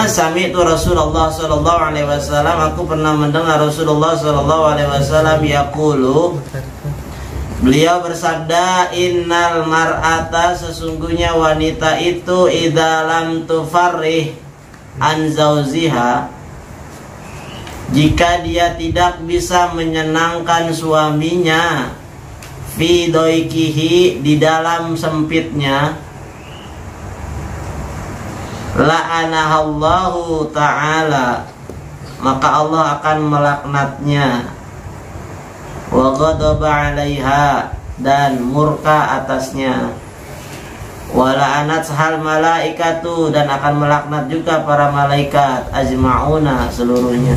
sami'tu Rasulullah sallallahu alaihi wasallam, aku pernah mendengar Rasulullah sallallahu alaihi wasallam yaqulu, beliau bersabda, innal mar'ata, sesungguhnya wanita itu idza lam tufarrih an zawziha, jika dia tidak bisa menyenangkan suaminya, fi doikihi, di dalam sempitnya, la'anahallahu ta'ala, maka Allah akan melaknatnya, wa ghadaba 'alaiha, dan murka atasnya, wa la'anat hal malaikatu, dan akan melaknat juga para malaikat, ajma'una, seluruhnya.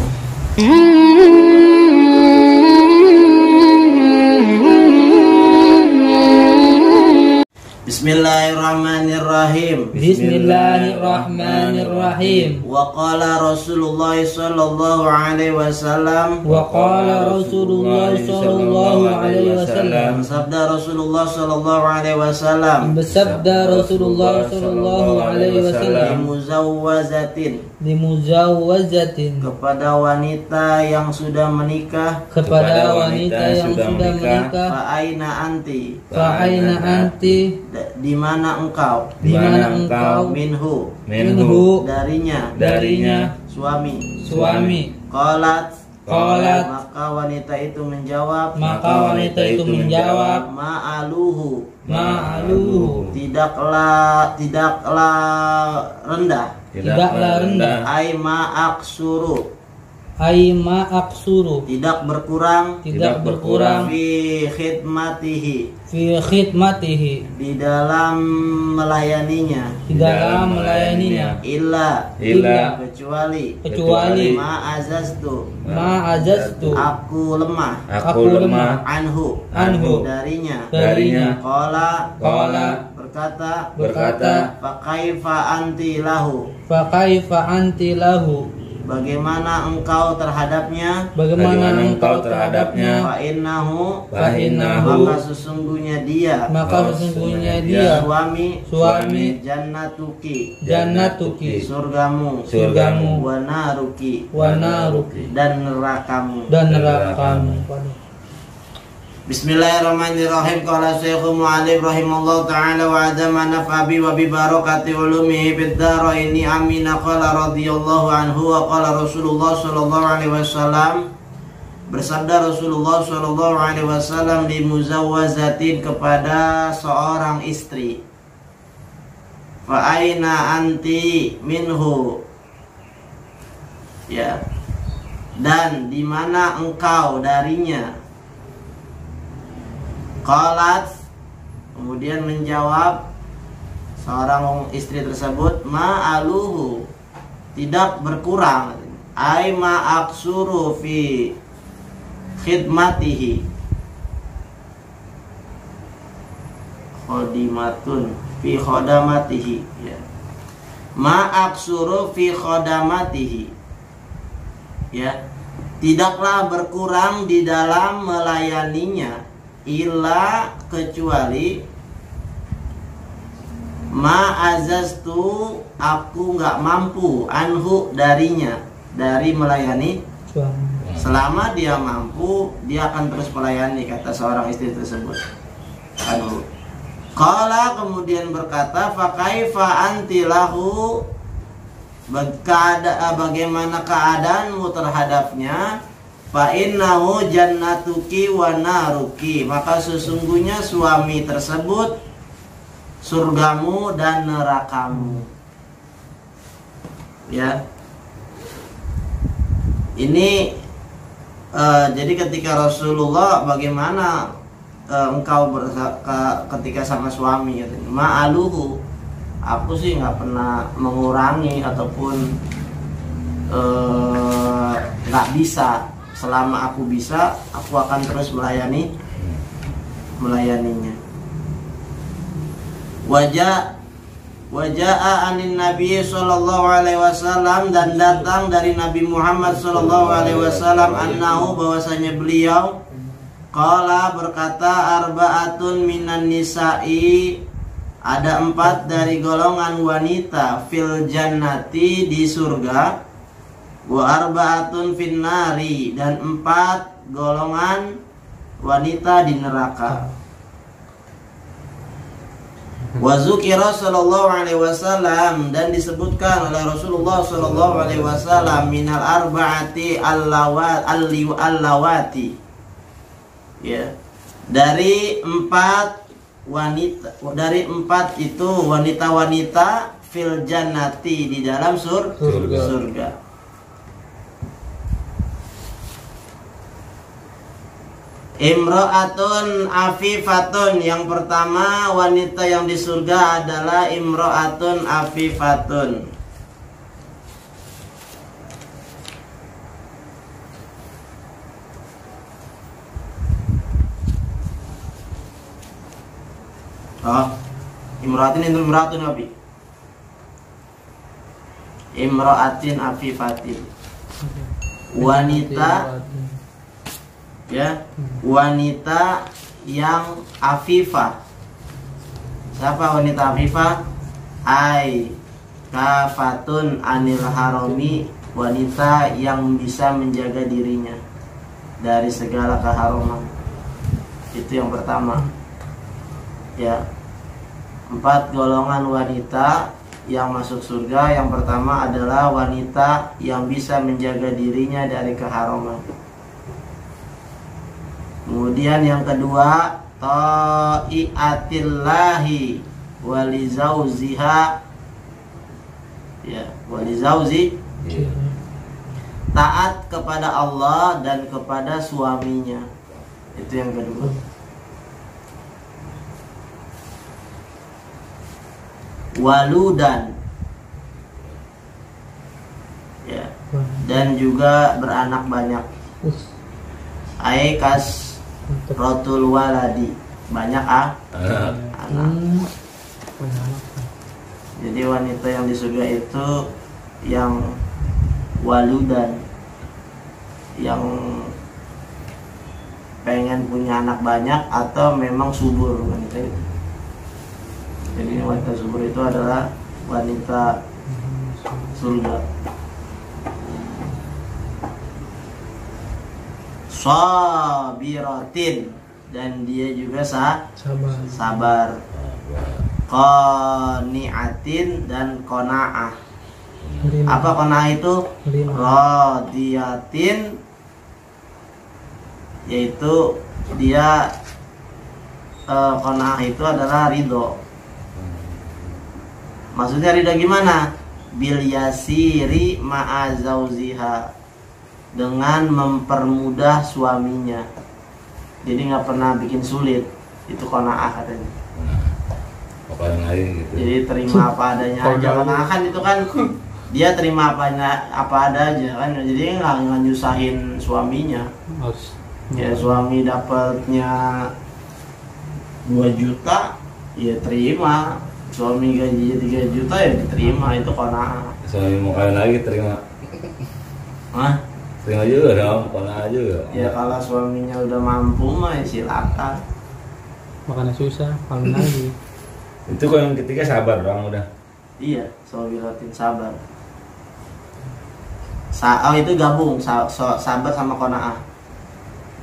Bismillahirrahmanirrahim. Bismillahirrahmanirrahim. Wa qala Rasulullah sallallahu alaihi wasallam. Wa qala Rasulullah sallallahu alaihi wasallam. Sabda Rasulullah sallallahu alaihi wasallam. Bersabda Rasulullah sallallahu alaihi wasallam. Limuzawwazatin, kepada wanita yang sudah menikah, kepada wanita yang sudah menikah. Fa aina anti, di mana engkau, minhu, darinya, suami. Qalat, maka wanita itu menjawab, ma'aluhu, tidaklah rendah, ai ma'aksuru, tidak berkurang, fi khidmatihi, di dalam melayaninya, illa, kecuali ma'azaztu, aku lemah, anhu, darinya. Qala, berkata, fakaifa anti lahu, bagaimana engkau terhadapnya, fa innahu, maka sesungguhnya dia, suami, jannatuki, surgamu, wa naruki, dan nerakamu. Bismillahirrahmanirrahim. Qala Syekhul Mu'allif rahimallahu ta'ala wa adama nafabi wa bi barakati ulumihi fid dharaini amin. Qala radhiyallahu anhu wa qala Rasulullah sallallahu alaihi wasallam, bersabda Rasulullah sallallahu alaihi wasallam, di muzawwazatin, kepada seorang istri, fa aina anti minhu, ya, dan di mana engkau darinya. Qalat, kemudian menjawab seorang istri tersebut, ma'aluhu, tidak berkurang, ai ma'aksuru fi khidmatihi, khodimatun fi khodamatihi, ya, ma'aksuru fi khodamatihi, ya, tidaklah berkurang di dalam melayaninya, illa, kecuali ma'azaztu, aku nggak mampu, anhu, darinya, dari melayani. Selama dia mampu, dia akan terus melayani, kata seorang istri tersebut. Anhu. Qala, kemudian berkata, fa kaifa anti lahu, bagaimana keadaanmu terhadapnya, fa innahu jannatuki wa naruki, maka sesungguhnya suami tersebut surgamu dan nerakamu. Ya, ini jadi ketika Rasulullah, bagaimana engkau ketika sama suami, ma'aluhu, aku sih nggak pernah mengurangi ataupun nggak bisa. Selama aku bisa, aku akan terus melayaninya. Waja'a anin Nabi sallallahu alaihi wasallam, dan datang dari Nabi Muhammad sallallahu alaihi wasallam, annahu, bahwasanya beliau, qala, berkata, arba'atun minan nisa'i, Ada 4 dari golongan wanita fil jannati di surga, wa arba'atun finnari, dan 4 golongan wanita di neraka. Wa zukira sallallahu alaihi wasallam, dan disebutkan oleh Rasulullah sallallahu alaihi wasallam minal arba'ati allawati, ya, dari 4 wanita, dari 4 itu wanita-wanita fil jannati, di dalam surga. Imra'atun afifatun, yang pertama wanita yang di surga adalah imra'atun afifatun. Oh, imra'atin itu imra'atun apa? Imra'atin afifatin, wanita, ya, wanita yang afifah. Siapa wanita afifah? Ai kafatun anil harami, wanita yang bisa menjaga dirinya dari segala keharuman. Itu yang pertama. Ya, 4 golongan wanita yang masuk surga. Yang pertama adalah wanita yang bisa menjaga dirinya dari keharuman. Kemudian yang kedua, ta'iatillahi walizauziha, ya, walizauzi, taat kepada Allah dan kepada suaminya. Itu yang kedua. Waludan, ya, dan juga beranak banyak. Aikas rotul waladi, banyak anak. Jadi wanita yang di surga itu yang waludan, yang pengen punya anak banyak atau memang subur wanita itu. Jadi wanita subur itu adalah wanita surga. Sabiratin, dan dia juga sabar. Qani'atin, dan qanaah. Apa qanaah itu? Radiyatin, yaitu dia qanaah itu adalah ridho. Maksudnya ridho gimana? Bil yasiri ma'a zauziha, dengan mempermudah suaminya. Jadi nggak pernah bikin sulit. Itu qanaah katanya. Apa yang lain gitu. Jadi terima apa adanya aja. Qanaah kan itu kan dia terima apa ada aja kan. Jadi nggak nyusahin suaminya. Ya, suami dapatnya 2 juta, ya terima. Suami gajinya 3 juta, ya diterima. Itu qanaah. Suami mau kawin lagi terima. Hah? Terima juga dong, qanaah juga. Ya kalau suaminya udah mampu mah ya silakan. Makanya susah kawin lagi. Itu kok yang ketiga sabar dong udah. Iya, sabiratin, sabar. Oh itu gabung sabar sama qanaah.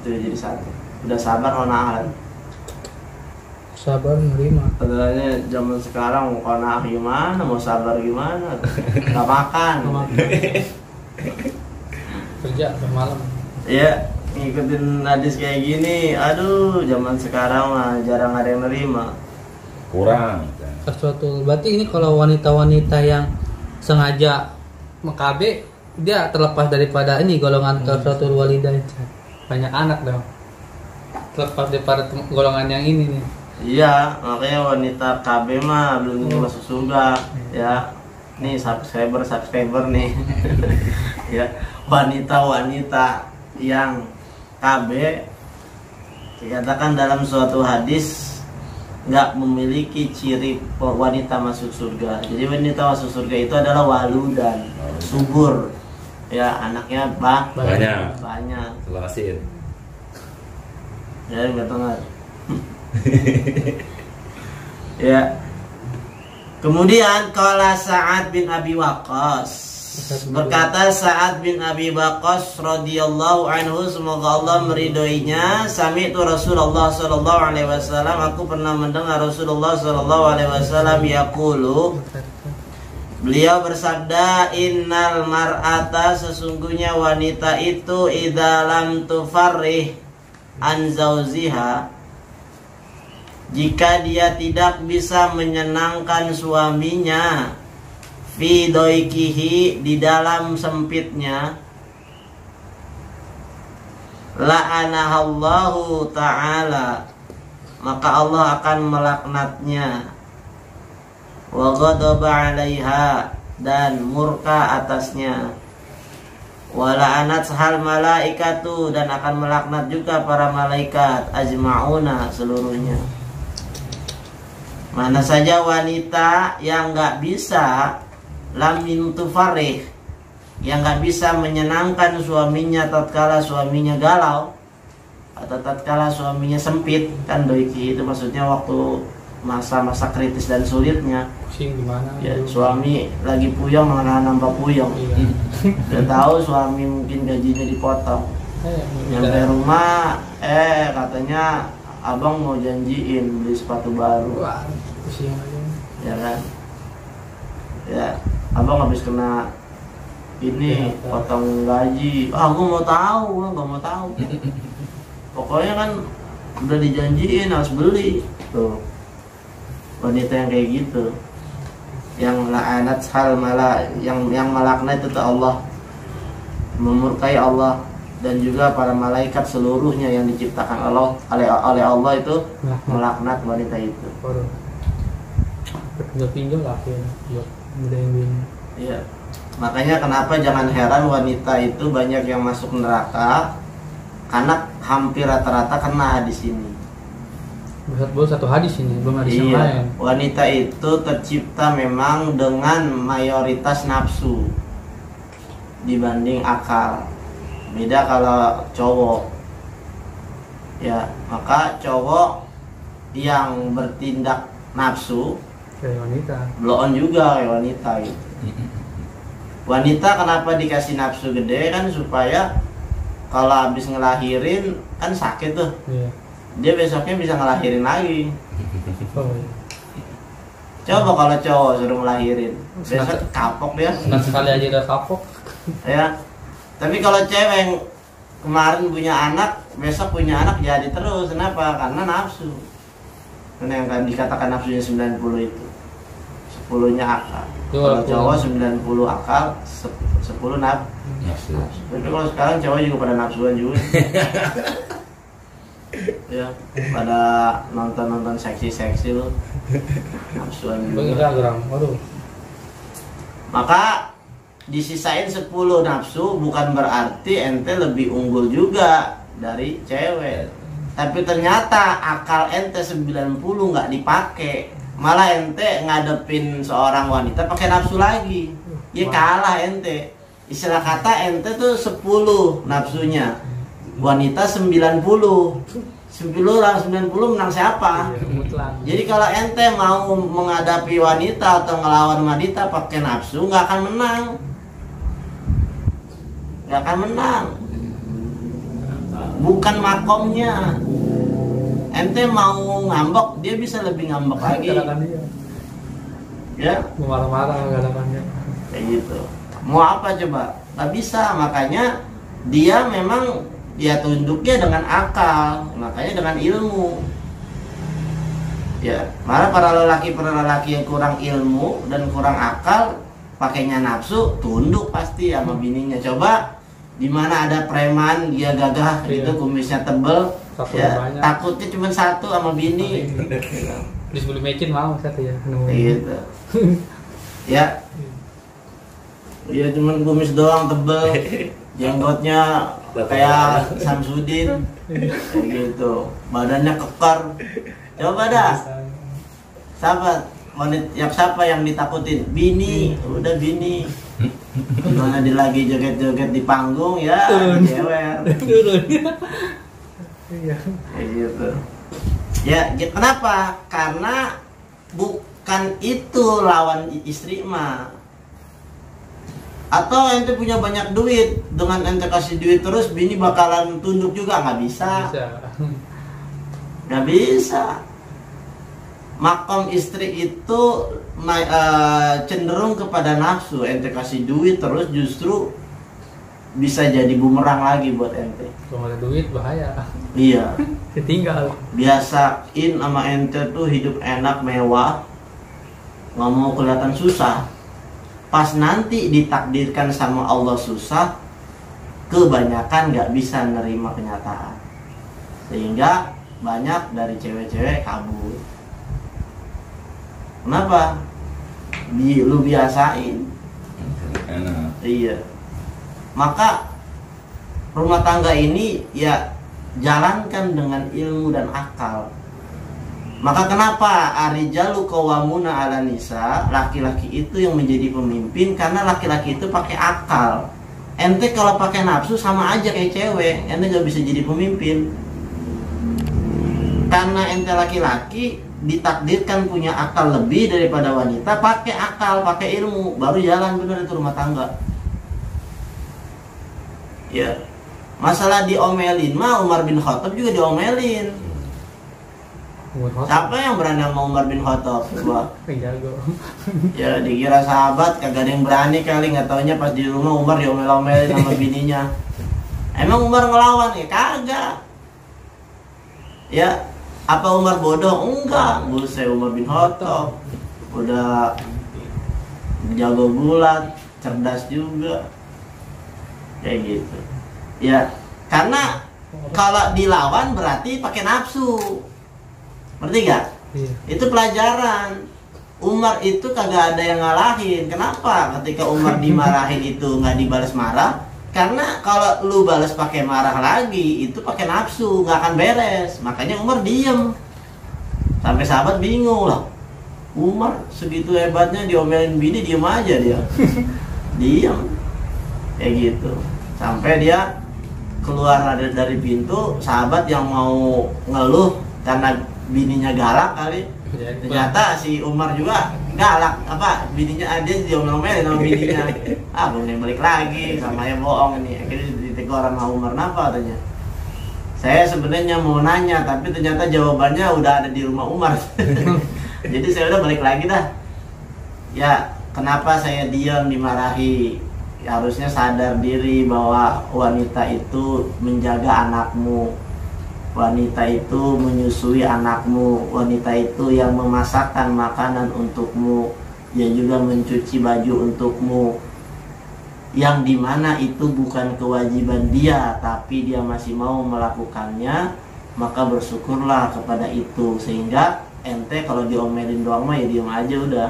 Itu jadi satu. Udah sabar, qanaah kan. Sabar menerima. Sebenarnya zaman sekarang mau qanaah gimana, mau sabar gimana? Gak makan. Kerja sampai malam. Iya, ngikutin hadis kayak gini. Aduh, zaman sekarang mah jarang ada yang nerima. Kurang. Suatu berarti ini kalau wanita-wanita yang sengaja mengKB, dia terlepas daripada ini golongan kasratul walidain. Banyak anak dong. Terlepas daripada golongan yang ini nih. Iya, makanya wanita KB mah belum tentu masuk surga, ya. Nih subscriber nih. Ya, wanita-wanita yang KB dikatakan dalam suatu hadis nggak memiliki ciri wanita masuk surga. Jadi wanita masuk surga itu adalah waludan, subur. Ya, anaknya banyak. Terima kasih. Ya, enggak dengar. Ya, Kemudian qala Sa'ad bin Abi Waqqas, berkata Sa'ad bin Abi Waqqas radhiyallahu anhu, semoga Allah meridhoinya, sami'tu Rasulullah sallallahu alaihi wasallam, aku pernah mendengar Rasulullah sallallahu alaihi wasallam yaqulu, beliau bersabda, innal mar'ata, sesungguhnya wanita itu idza lam tufarrih an zauziha, jika dia tidak bisa menyenangkan suaminya, fi doikihi, di dalam sempitnya, la'anahallahu ta'ala, maka Allah akan melaknatnya, wa ghadaba 'alaiha, dan murka atasnya, wa la'anat hal malaikatu, dan akan melaknat juga para malaikat, ajma'una, seluruhnya. Mana saja wanita yang nggak bisa lamin tufarih, yang nggak bisa menyenangkan suaminya tatkala suaminya galau atau tatkala suaminya sempit, kan doiki itu maksudnya waktu masa-masa kritis dan sulitnya. Pusing gimana? Ya, suami lagi puyeng malah nambah puyeng. Iya. Udah tahu suami mungkin gajinya dipotong. Nyampe rumah, katanya abang mau janjiin beli sepatu baru. Wah, pusing aja. Ya kan? Ya, abang habis kena ini potong gaji. Ah, gue mau tahu, gue nggak mau tahu. Pokoknya kan udah dijanjiin harus beli. Tuh, wanita yang kayak gitu, yang la'anat hal yang melaknat itu Allah, memurkai Allah dan juga para malaikat seluruhnya yang diciptakan Allah oleh Allah itu melaknat wanita itu. Pinjol lah ya, buat mudahin. Iya. Makanya kenapa jangan heran wanita itu banyak yang masuk neraka, karena hampir rata-rata kena di sini. Baru satu hadis ini, belum hadis yang lain. Wanita itu tercipta memang dengan mayoritas nafsu dibanding akal. Beda kalau cowok. Ya, maka cowok yang bertindak nafsu kayak wanita, blow on juga kayak wanita gitu. Wanita kenapa dikasih nafsu gede, kan supaya kalau habis ngelahirin kan sakit tuh. Iya. Dia besoknya bisa ngelahirin lagi. Oh, iya. Coba kalau cowok suruh ngelahirin, besok kapok dia. Senang sekali aja udah kapok. Ya. Tapi kalau cewek yang kemarin punya anak, besok punya anak jadi terus. Kenapa? Karena nafsu. Karena yang kan dikatakan nafsunya 90 itu, 10-nya akal. Kalau cowok 90 akal, 10 nafsu. Tapi kalau sekarang cowok juga pada nafsuan juga. Ya, pada nonton seksi-seksi loh. Nafsuan juga. Waduh. Maka disisain 10 nafsu, bukan berarti ente lebih unggul juga dari cewek. Tapi ternyata akal ente 90 nggak dipakai, malah ente ngadepin seorang wanita pakai nafsu lagi. Ya kalah ente. Istilah kata ente tuh 10 nafsunya, wanita 90. 90 menang siapa? Jadi kalau ente mau menghadapi wanita atau ngelawan wanita pakai nafsu, nggak akan menang. Nggak akan menang. Bukan makomnya. Ente mau ngambek, dia bisa lebih ngambek lagi. Ya, marah-marah galakannya. Kayak gitu. Mau apa coba? Nggak bisa. Makanya dia memang ya tunduknya dengan akal, makanya dengan ilmu. Ya, malah para lelaki yang kurang ilmu dan kurang akal, pakainya nafsu, tunduk pasti sama bininya. Coba di mana ada preman dia gagah gitu, kumisnya tebel, ya, takutnya cuma satu sama bini. Terus boleh mecin mau satu ya. Gitu. Ya. Ya cuma kumis doang tebel, jenggotnya kayak Samsudin, kayak gitu, badannya kekar. Coba dah, siapa yang ditakutin? Bini, udah bini. Mana dia lagi joget-joget di panggung ya, jewer. Kayak gitu. Ya, kenapa? Karena kan itu lawan istri mah. Atau ente punya banyak duit, dengan ente kasih duit terus bini bakalan tunduk juga, nggak bisa. Nggak bisa. Makom istri itu cenderung kepada nafsu. Ente kasih duit terus justru bisa jadi bumerang lagi buat ente. Kalau ada duit bahaya. Iya. Ditinggal. Biasain sama ente tuh hidup enak mewah, nggak mau kelihatan susah. Pas nanti ditakdirkan sama Allah susah, kebanyakan nggak bisa nerima kenyataan, sehingga banyak dari cewek-cewek kabur. Kenapa? Lu biasain. Enak. Iya. Maka rumah tangga ini ya jalankan dengan ilmu dan akal. Maka kenapa arijalu qawwamuna 'ala nisa, laki-laki itu yang menjadi pemimpin karena laki-laki itu pakai akal. Ente kalau pakai nafsu sama aja kayak cewek, ente gak bisa jadi pemimpin. Karena ente laki-laki ditakdirkan punya akal lebih daripada wanita, pakai akal, pakai ilmu, baru jalan benar itu rumah tangga. Ya. Masalah diomelin mah Umar bin Khattab juga diomelin. Siapa yang berani sama Umar bin Khattab? Coba. Ya dikira sahabat, kagak ada yang berani kali, nggak taunya pas di rumah Umar diomel-omelin sama bininya. Emang Umar ngelawan ya? Kagak. Ya, apa Umar bodoh? Enggak. Buset, Umar bin Khattab udah jago bulat, cerdas juga. Kayak gitu. Ya, karena kalau dilawan berarti pakai nafsu. Ngerti gak? Iya. Itu pelajaran. Umar itu kagak ada yang ngalahin. Kenapa? Ketika Umar dimarahin itu nggak dibalas marah, karena kalau lu balas pakai marah lagi, itu pakai nafsu, nggak akan beres. Makanya Umar diem. Sampai sahabat bingung lah. Umar segitu hebatnya diomelin bini, diem aja dia. Diem. Kayak gitu. Sampai dia keluar dari pintu, sahabat yang mau ngeluh karena bininya galak kali, ternyata si Umar juga galak, apa bininya dia diomel-omelin sama bininya. Gue balik lagi sama yang bohong ini. Akhirnya ditegur sama Umar. Kenapa katanya? Saya sebenarnya mau nanya, tapi ternyata jawabannya udah ada di rumah Umar. Jadi saya udah balik lagi dah. Ya, kenapa saya diam dimarahi? Ya, harusnya sadar diri bahwa wanita itu menjaga anakmu. Wanita itu menyusui anakmu, wanita itu yang memasakkan makanan untukmu, yang juga mencuci baju untukmu, yang dimana itu bukan kewajiban dia, tapi dia masih mau melakukannya, maka bersyukurlah kepada itu. Sehingga ente kalau diomelin doang mah ya diem aja udah.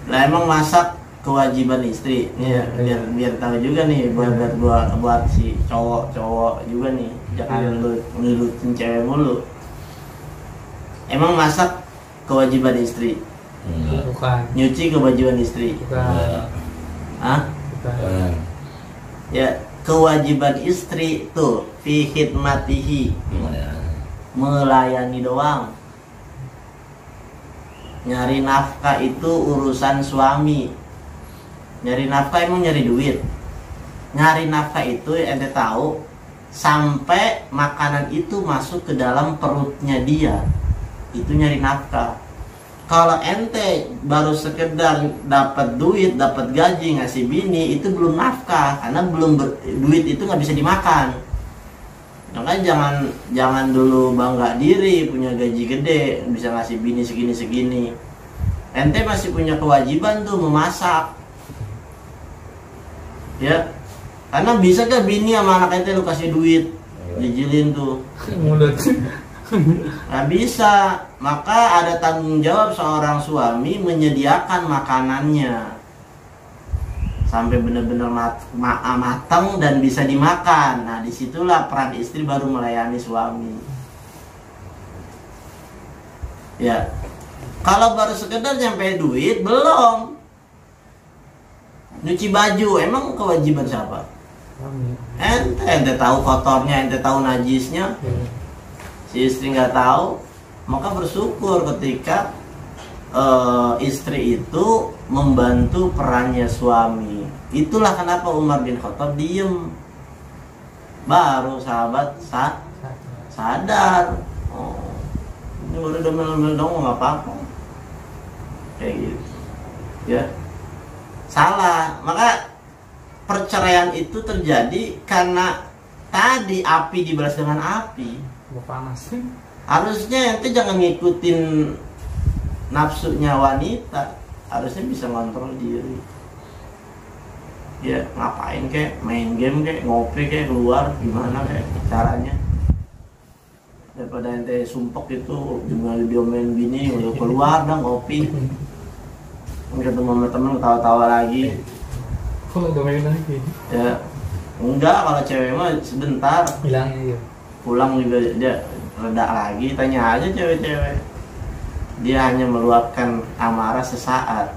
Lah emang masak kewajiban istri, ya, biar tahu juga nih buat si cowok juga nih, jangan lu nurutin cewek mulu. Emang masak kewajiban istri? Bukan. Nyuci kewajiban istri? Bukan. Hah? Bukan. Ya, kewajiban istri tuh fi khidmatihi, melayani doang. Nyari nafkah itu urusan suami. Nyari nafkah emang nyari duit. Nyari nafkah itu ente tahu sampai makanan itu masuk ke dalam perutnya dia, itu nyari nafkah. Kalau ente baru sekedar dapat duit, dapat gaji, ngasih bini, itu belum nafkah, karena duit itu nggak bisa dimakan. Makanya jangan dulu bangga diri punya gaji gede, bisa ngasih bini segini. Ente masih punya kewajiban tuh memasak. Ya, karena bisa gak bini sama anak ente lu kasih duit, jijilin tuh. Mulut. Nggak bisa. Maka ada tanggung jawab seorang suami menyediakan makanannya sampai benar-benar matang dan bisa dimakan. Nah, disitulah peran istri baru melayani suami. Ya, kalau baru sekedar nyampe duit belum. Nyuci baju emang kewajiban siapa? Ente tahu kotornya, ente tahu najisnya. si istri nggak tahu, maka bersyukur ketika istri itu membantu perannya suami. Itulah kenapa Umar bin Khattab diem. Baru sahabat sadar. Oh, ini baru demel-demel dong, nggak apa-apa. Kayak gitu. Ya. Salah. Maka perceraian itu terjadi karena tadi api dibalas dengan api. Panas. Harusnya ente jangan ngikutin nafsunya wanita, harusnya bisa ngontrol diri. Ya ngapain kek, main game kek, ngopi kek, keluar gimana kek caranya. Daripada ente sumpek itu cuma diomelin bini, udah keluar dah ngopi. Ketemu sama temen tawa-tawa lagi. Kok diomelin lagi? Ya enggak, kalau cewek mah sebentar Bilangnya iya. pulang juga dia reda lagi. Tanya aja cewek-cewek, dia hanya meluapkan amarah sesaat.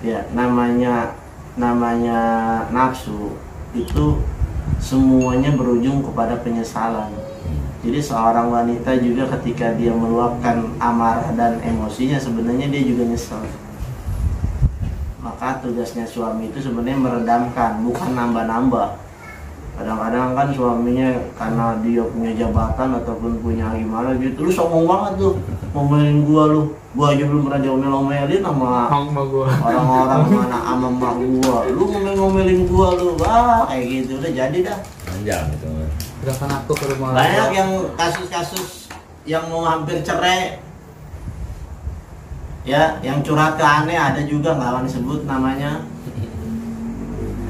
Ya namanya nafsu itu semuanya berujung kepada penyesalan. Jadi seorang wanita juga ketika dia meluapkan amarah dan emosinya sebenarnya dia juga nyesel. Maka tugasnya suami itu sebenarnya meredamkan, bukan nambah-nambah. Kadang-kadang kan suaminya karena dia punya jabatan ataupun punya gimana gitu, lu sombong banget tuh ngomelin gua aja belum pernah diomel-omelin sama orang-orang mana sama emak gua, lu ngomelin gua lu, wah kayak gitu udah jadi dah. Panjang itu. Sedangkan aku ke rumah Banyak yang kasus-kasus yang mau hampir cerai, ya yang curhat ke aneh ada juga, nggak akan disebut namanya.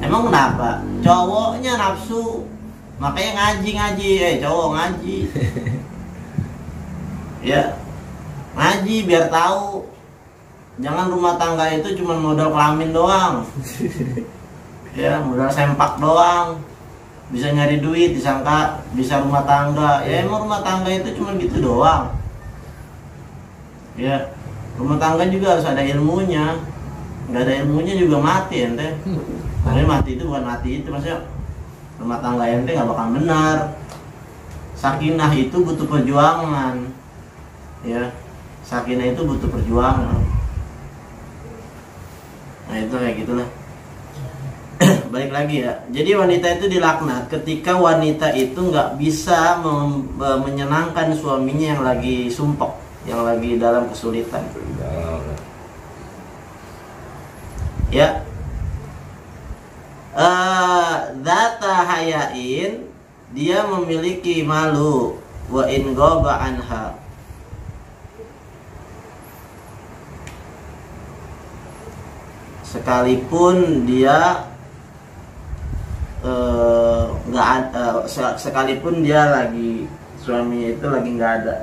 Emang kenapa? Cowoknya nafsu, makanya ngaji, cowok ngaji. Ya, ngaji biar tahu. Jangan rumah tangga itu cuma modal kelamin doang. Ya, modal sempak doang. Bisa nyari duit, disangka bisa rumah tangga. Ya emang rumah tangga itu cuma gitu doang. Ya, rumah tangga juga harus ada ilmunya. Nggak ada ilmunya juga mati ente. Tapi mati itu bukan mati itu, maksudnya rumah tangga ente nggak bakal benar. Sakinah itu butuh perjuangan, ya. Sakinah itu butuh perjuangan. Nah itu kayak gitulah. Balik lagi ya. Jadi wanita itu dilaknat ketika wanita itu nggak bisa menyenangkan suaminya yang lagi sumpek, yang lagi dalam kesulitan. Ya. Dzata hayain, dia memiliki malu, wa in ghaba anha, sekalipun dia sekalipun dia lagi suaminya itu lagi nggak ada.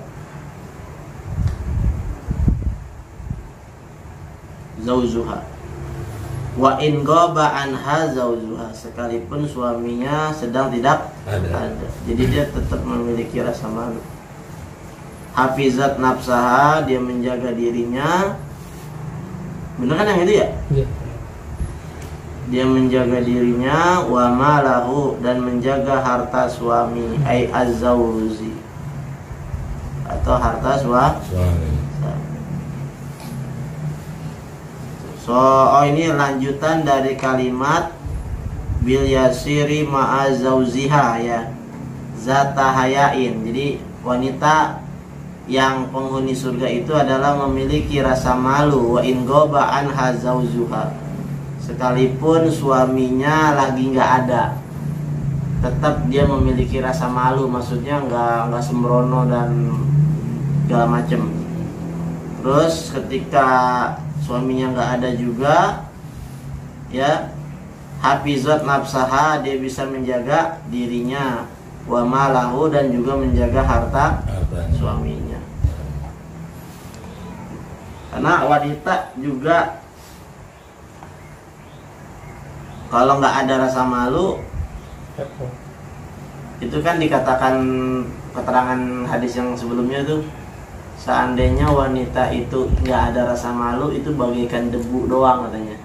Zaujuha, wa in ghaba anha zaujuha, sekalipun suaminya sedang tidak ada. Jadi dia tetap memiliki rasa malu. Hafizat nafsaha, dia menjaga dirinya. Benar kan yang itu ya? Iya. Dia menjaga dirinya, wa malahu, dan menjaga harta suami, ai az-zawji, atau harta suami. Ini lanjutan dari kalimat bil yasiri ma'a zauziha, ya, zata hayain. Jadi wanita yang penghuni surga itu adalah memiliki rasa malu, wa in ghaba anha zaujuha, sekalipun suaminya lagi nggak ada, tetap dia memiliki rasa malu. Maksudnya nggak sembrono dan segala macem. Terus ketika suaminya nggak ada juga, ya, hafizat nafsaha, dia bisa menjaga dirinya, wa malahu, dan juga menjaga harta suaminya. Karena wanita juga kalau nggak ada rasa malu, itu kan dikatakan keterangan hadis yang sebelumnya tuh, seandainya wanita itu nggak ada rasa malu, itu bagaikan debu doang katanya.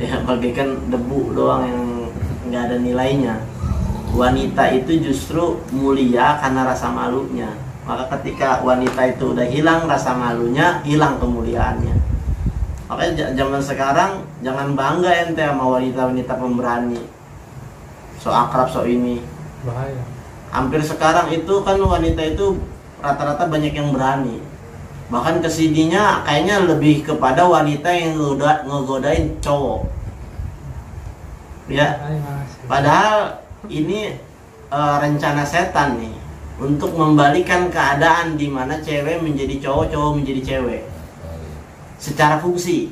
Ya, bagaikan debu doang yang nggak ada nilainya. wanita itu justru mulia karena rasa malunya. Maka ketika wanita itu udah hilang rasa malunya, hilang kemuliaannya. Makanya zaman sekarang jangan bangga ente sama wanita-wanita pemberani, so akrab so ini. Bahaya. Hampir sekarang itu kan wanita itu rata-rata banyak yang berani. Bahkan kesininya kayaknya lebih kepada wanita yang ngegodain cowok. Ya, padahal ini rencana setan nih untuk membalikan keadaan di mana cewek menjadi cowok, cowok menjadi cewek. Secara fungsi,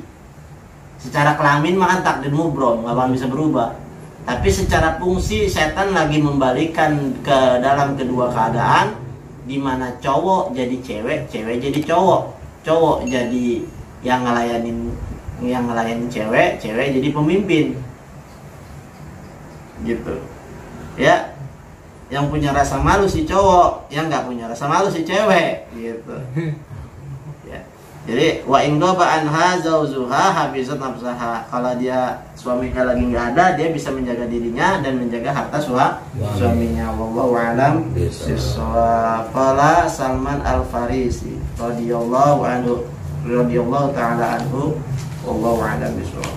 secara kelamin mah kan takdir mubrom, nggak bakal bisa berubah. Tapi secara fungsi setan lagi membalikan ke dalam kedua keadaan, di mana cowok jadi cewek, cewek jadi cowok, cowok jadi yang ngelayanin cewek, cewek jadi pemimpin, gitu. Ya, yang punya rasa malu si cowok, yang nggak punya rasa malu si cewek, gitu. Ya. Jadi wa in ghaba anha zawjuha hafizat nafsaha. Kalau dia suaminya lagi nggak ada, dia bisa menjaga dirinya dan menjaga harta suaminya. Wallahu a'lam bissawab. Qala Salman Al-Farisi radhiyallahu anhu radhiyallahu ta'ala anhu wallahu a'lam bissawab.